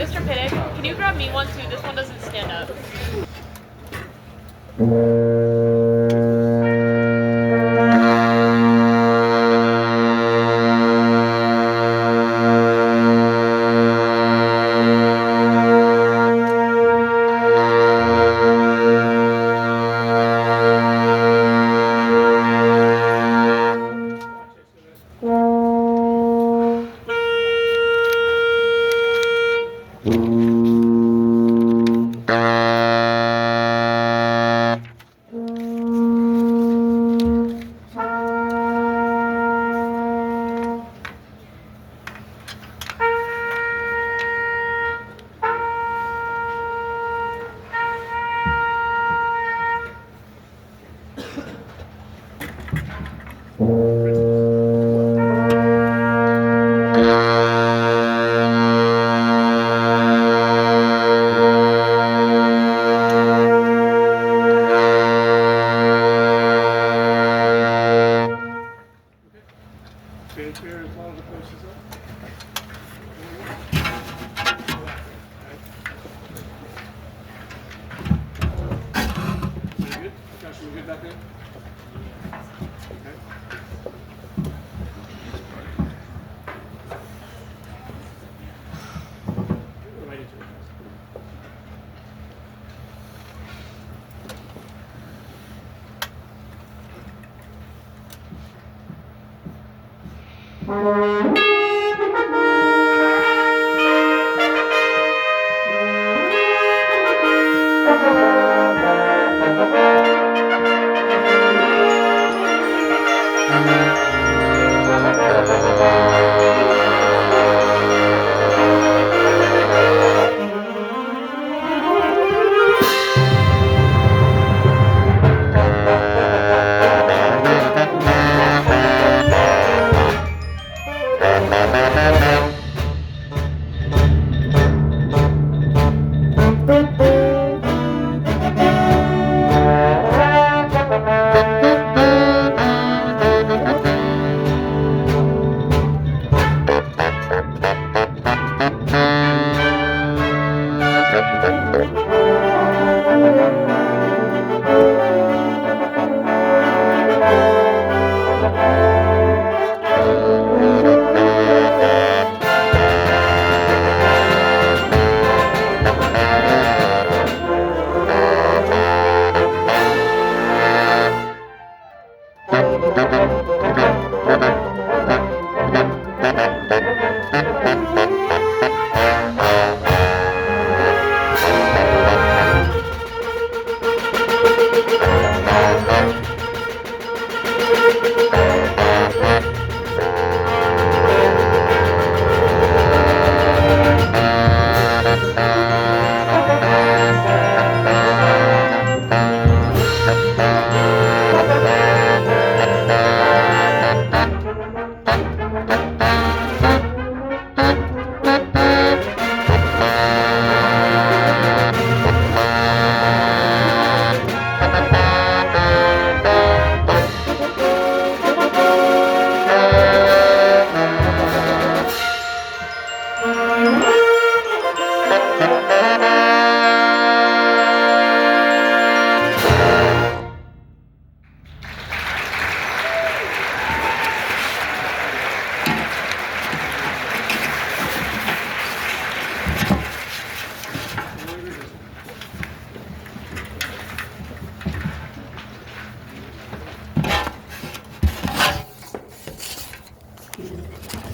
Mr. Pityk, can you grab me one too? This one doesn't stand up. Fanfare as long as the post is up. Very good. Josh, are we good back there? Okay. Go right into it.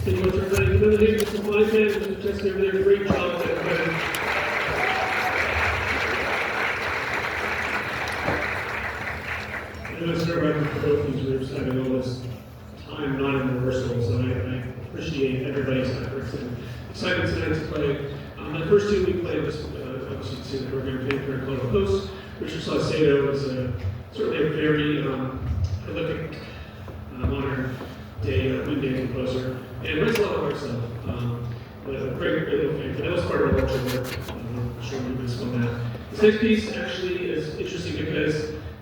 Pretty much everybody. Another name is some fine fans. Mr. Chester over there. Great job, everybody. I know I started right with both these groups having all this time not in rehearsal, so I appreciate everybody's efforts and excitement tonight to play. The first two we played was obviously to the program Fanfare called Post, which Saucado was certainly a very prolific modern day Monday composer, and writes a lot of art stuff. But a great little fan. That was part of our lecture work. I'm sure we missed on that. This next piece actually is interesting because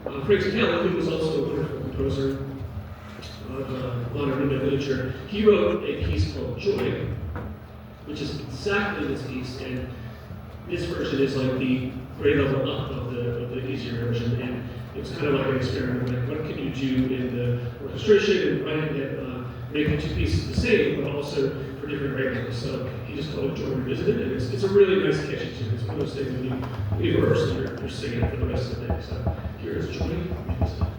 Ticheli, who was also a wonderful composer of modern Indian literature, he wrote a piece called Joy, which is exactly this piece, and this version is like the grade level up of the easier version, and it's kind of like an experiment, like what can you do in the orchestration and writing that make the two pieces the same, but also for different grade levels. So he just called it Joy Revisited, and it's a really nice catchy tune. It's one of those things that you rehearse and you're singing it for the rest of the day. So here is Joy Revisited.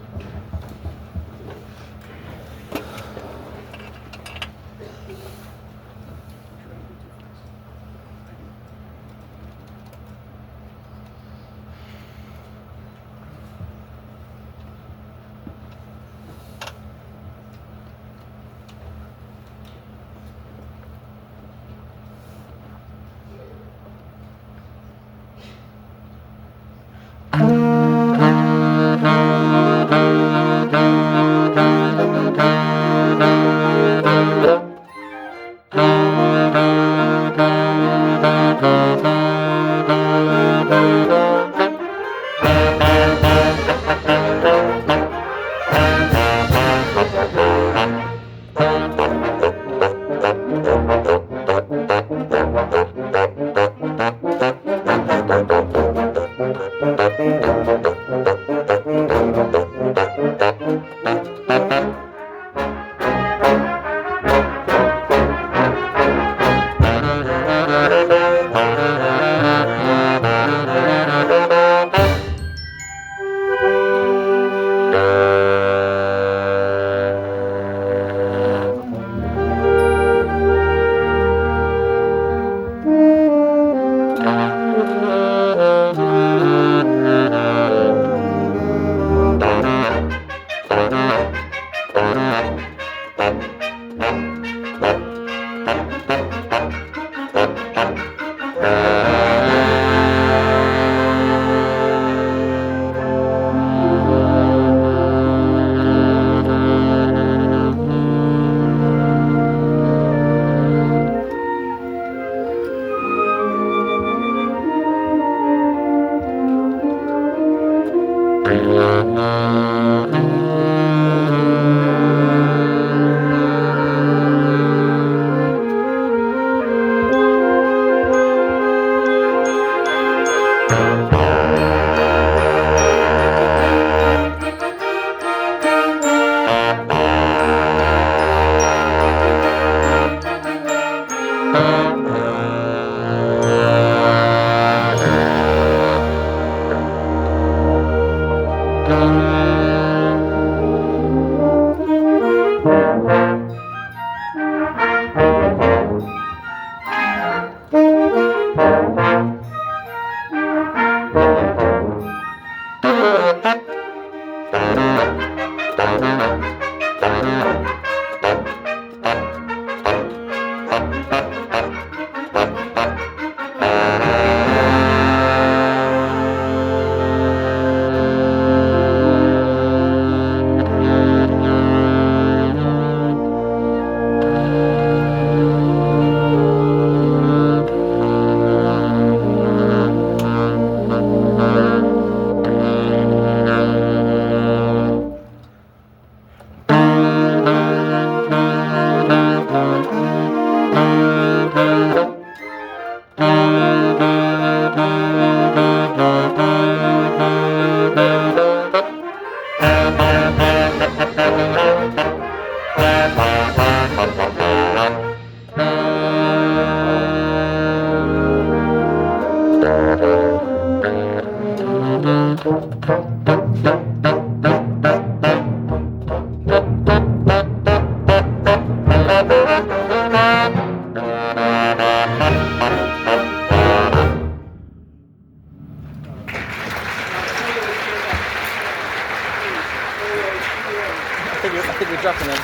I think we're dropping them.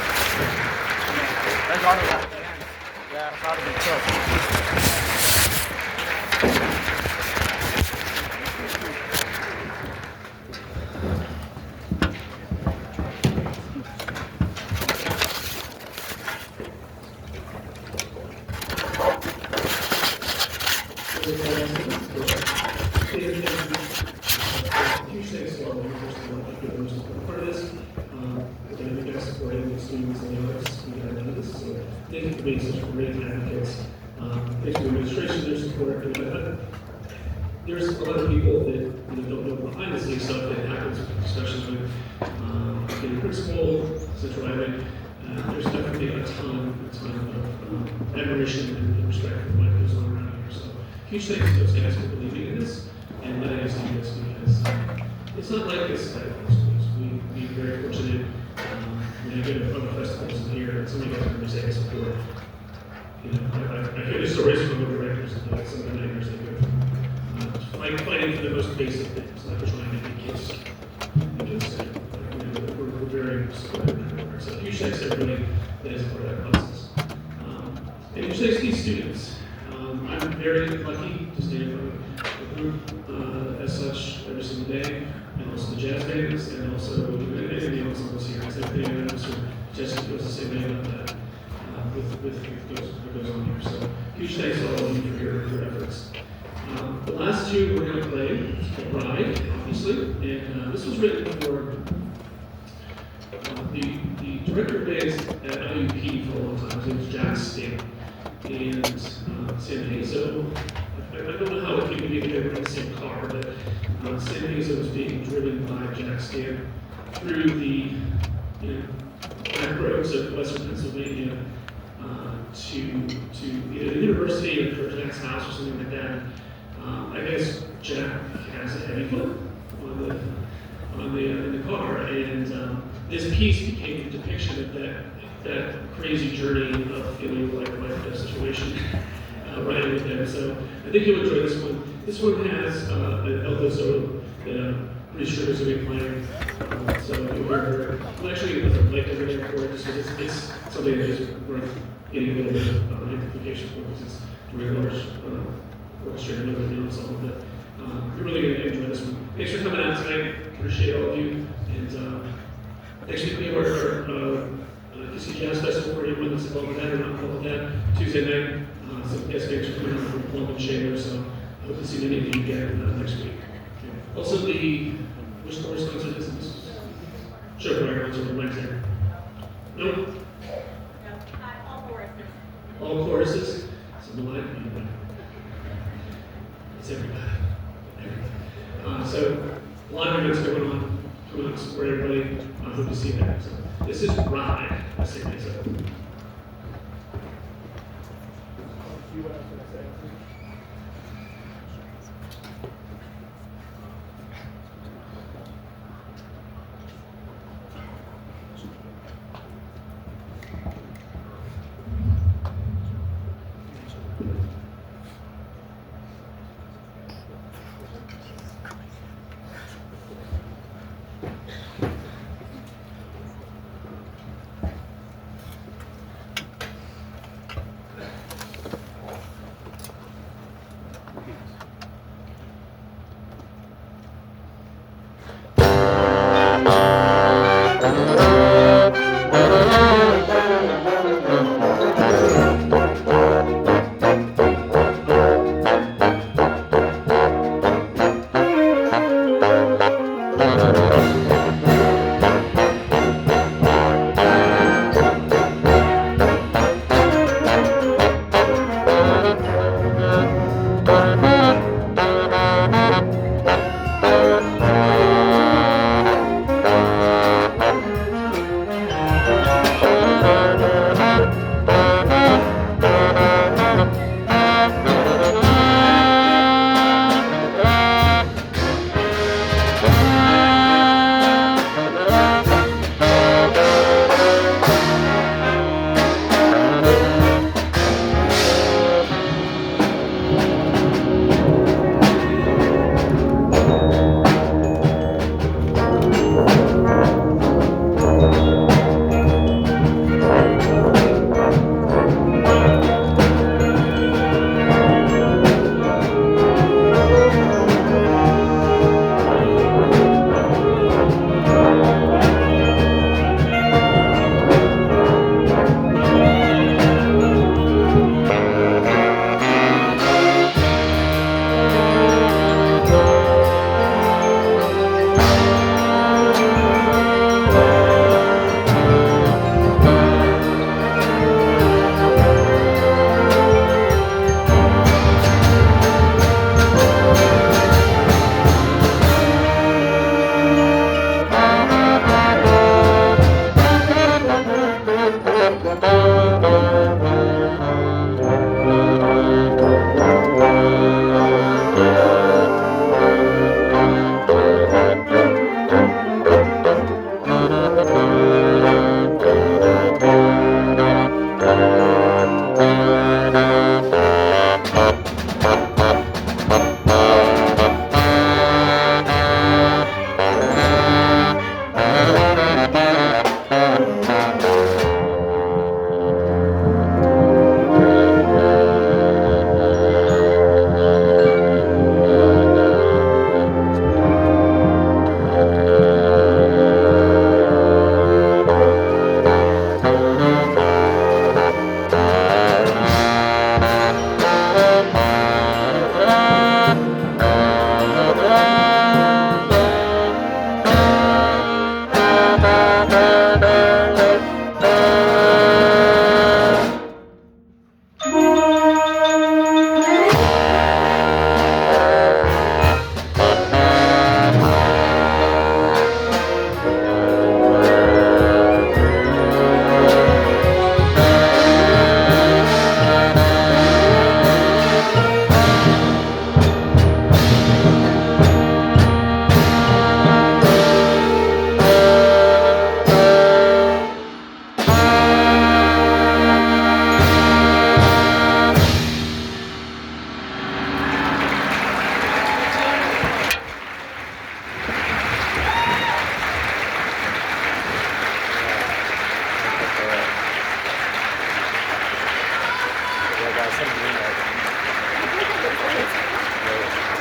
Hang on to that. Yeah, it's hard to be tough. Thank you for being such great advocates. thanks to the administration, their support, but there's a lot of people that don't know behind the scenes stuff that happens, especially with getting principal, central admin. There's definitely a ton of admiration and respect for what goes on around here. So huge thanks to those guys for believing in this and letting us do this, because it's not like this at all schools. We're very fortunate when I go to other festivals in here, and somebody got to say this before. I hear the stories from the directors and some of the nightmares they go through. Fighting for the most basic things, like trying to be kids. Because we're very supportive in that regard. So huge thanks to everybody that is a part of that process. And huge thanks to these students. I'm very lucky to stand in front of the group as such every single day, and also the jazz bands, and also any ensembles here. It's everything I know, Mr. Jesse feels the same way about that with what goes on here. So huge thanks to all of you for your efforts. The last two we're going to play is Ride, obviously, and this was written for the director of bands at IUP for a long time. His name was Jack Stamp, and Sam Hazo. I don't know how it came to be that they were in the same car, but Sam Hazo was being driven by Jack Stamp through the back roads of Western Pennsylvania to either the university or Jack's house or something like that. I guess Jack has a heavy foot in the car, and this piece became the depiction of that crazy journey of feeling like a life-or-death situation riding with them. So I think you'll enjoy this one. This one has an alto solo that I'm pretty sure is going to be playing. So you'll hear well, actually there's a light over there for it, just because it's something that is worth getting a little bit of amplification for, because it's a very large orchestra and other ensemble. But you're really going to enjoy this one. Thanks for coming out tonight. Appreciate all of you. And next week we have our Kiski Jazz Festival for anyone that's involved with that or not involved with that. Tuesday night, some guest speakers are coming out from Plum and Shaler, so I hope to see many of you again next week. Okay. Also, which chorus concert is this? Sure, choir concert on Wednesday. No? No, all choruses. All choruses? So no live? It's everybody. So a lot of events going on. Come out, support everybody. I hope to see you there. So this is Ride by Sam Hazo.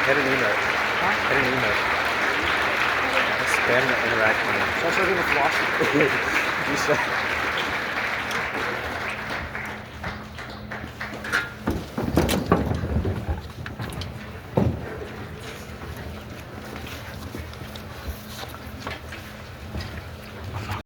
Get an emote. Huh? Get an emote. Just spam the interact money. So I started with philosophy. You said.